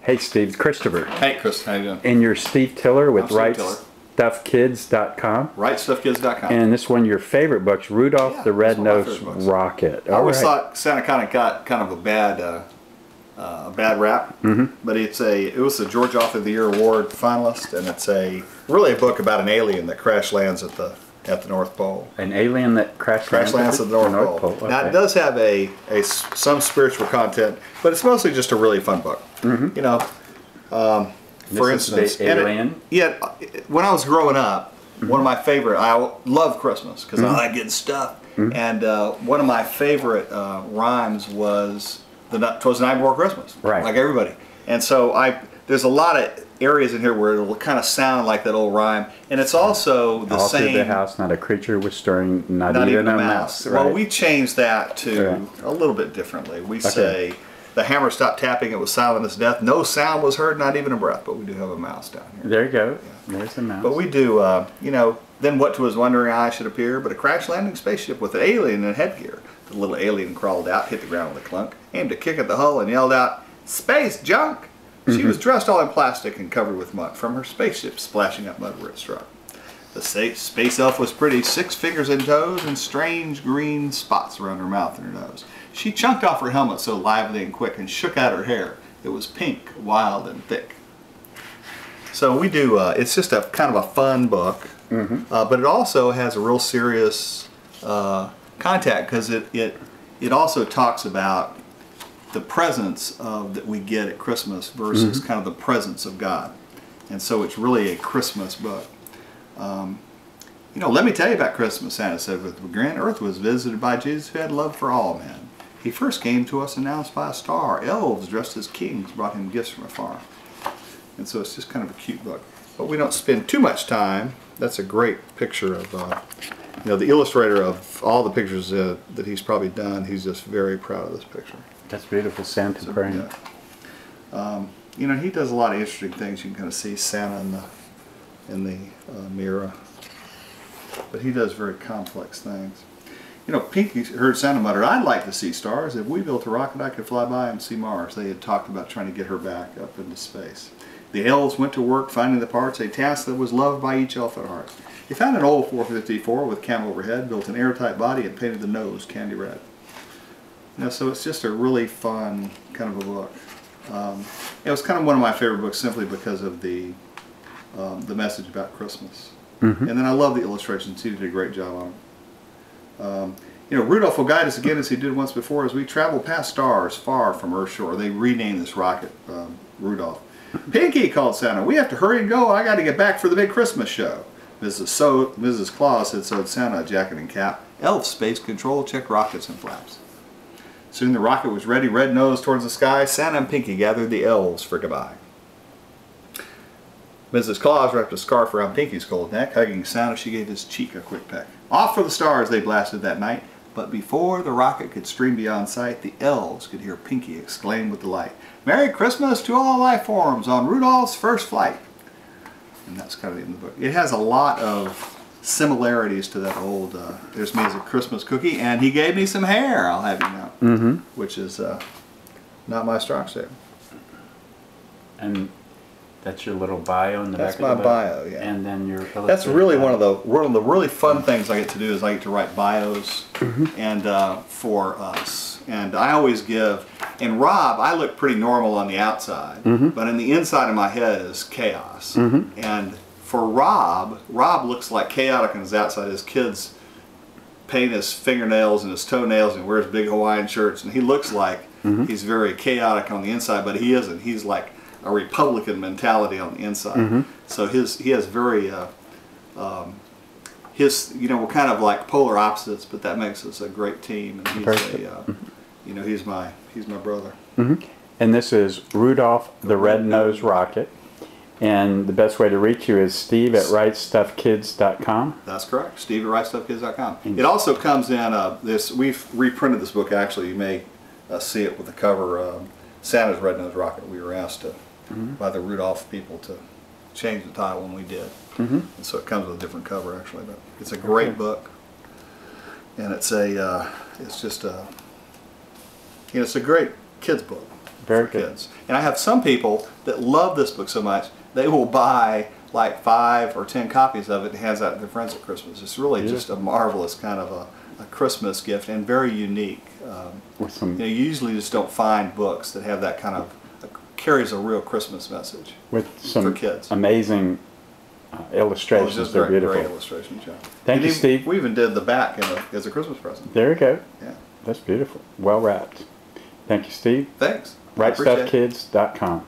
Hey Steve, it's Christopher. Hey Chris, how you doing? And you're Steve Tiller with WriteStuffKids.com. WriteStuffKids.com. And this is one of your favorite books, Rudolph the Red-Nosed Rocket. I always thought Santa got kind of a bad rap, but it was a George Author of the Year Award finalist, and it's really a book about an alien that crash lands at the North Pole. An alien that crash lands at the North Pole. Okay. Now it does have some spiritual content, but it's mostly just a really fun book. You know, for instance, alien. When I was growing up, one of my favorite, I love Christmas because I like getting stuff, and one of my favorite rhymes was "'Twas the night before Christmas," right? Like everybody, and so there's a lot of areas in here where it'll kind of sound like that old rhyme, and it's also the all same. All through the house, not a creature was stirring, not even a mouse. Right? Well, we changed that to a little bit differently. We say, the hammer stopped tapping, it was silent as death. No sound was heard, not even a breath. But we do have a mouse down here. There you go. Yeah. There's a mouse. But we do, you know, then what to his wondering eye should appear but a crash landing spaceship with an alien in headgear. The little alien crawled out, hit the ground with a clunk, aimed a kick at the hull, and yelled out, "Space junk!" She was dressed all in plastic and covered with muck from her spaceship splashing up mud where it struck. The space elf was pretty, 6 fingers and toes, and strange green spots around her mouth and her nose. She chunked off her helmet so lively and quick and shook out her hair. It was pink, wild, and thick. So we do, it's just a kind of a fun book, but it also has a real serious contact because it also talks about the presence that we get at Christmas versus kind of the presence of God. And so it's really a Christmas book. You know, let me tell you about Christmas, Santa said with a grin. Earth was visited by Jesus who had love for all men. He first came to us announced by a star. Elves dressed as kings brought him gifts from afar. And so it's just kind of a cute book. But we don't spend too much time. That's a great picture of, you know, the illustrator of all the pictures that he's probably done. He's just very proud of this picture. That's beautiful, Santa praying. You know, he does a lot of interesting things. You can kind of see Santa in the mirror, but he does very complex things. You know, Pinky heard Santa mutter, "I'd like to see stars. If we built a rocket, I could fly by and see Mars." They had talked about trying to get her back up into space. The elves went to work finding the parts, a task that was loved by each elf at heart. They found an old 454 with cam overhead, built an airtight body, and painted the nose candy red. You know, so it's just a really fun kind of a book. It was kind of one of my favorite books simply because of the message about Christmas. And then I love the illustrations. He did a great job on it. You know, Rudolph will guide us again as he did once before as we travel past stars far from Earth's shore. They renamed this rocket Rudolph. "Pinky," called Santa, "we have to hurry and go. I got to get back for the big Christmas show." Mrs. Claus had sewed Santa a jacket and cap. Elf Space Control checked rockets and flaps. Soon the rocket was ready, red-nosed towards the sky. Santa and Pinky gathered the elves for goodbye. Mrs. Claus wrapped a scarf around Pinky's cold neck. Hugging Santa, she gave his cheek a quick peck. Off for the stars they blasted that night, but before the rocket could stream beyond sight, the elves could hear Pinky exclaim with delight, "Merry Christmas to all life forms on Rudolph's first flight." And that's kind of the end of the book. It has a lot of similarities to that old "There's Me as a Christmas Cookie," and he gave me some hair, I'll have you know, which is not my strong suit. And that's your little bio in the back of the book? That's my bio, yeah. And then your That's really one of the really fun things I get to do is I get to write bios and for us. And I always give, and Rob, I look pretty normal on the outside, but in the inside of my head is chaos. And for Rob looks like chaotic on his outside. His kids paint his fingernails and his toenails and wears big Hawaiian shirts, and he looks like he's very chaotic on the inside, but he isn't. He's like a Republican mentality on the inside. So he has very you know, we're kind of like polar opposites, but that makes us a great team. And he's you know, he's my brother. And this is Rudolph the Red-Nosed Rocket. And the best way to reach you is Steve at WriteStuffKids.com. That's correct, Steve at WriteStuffKids.com. It also comes in we've reprinted this book. Actually, you may see it with the cover. Santa's Red-Nosed Rocket. We were asked by the Rudolph people to change the title, and we did. And so it comes with a different cover, actually. But it's a great book, and it's just you know, it's a great kids book. Very for good. kids. And I have some people that love this book so much, they will buy like 5 or 10 copies of it and hands out to their friends at Christmas. It's really just a marvelous kind of a Christmas gift and very unique. With some, You usually just don't find books that have that kind of, carries a real Christmas message with some for kids. amazing illustrations. Just They're great, beautiful. great illustrations, yeah. Thank you, Steve. We even did the back as a Christmas present. There you go. Yeah. That's beautiful. Well wrapped. Thank you, Steve. Thanks. I appreciate it. WriteStuffKids.com.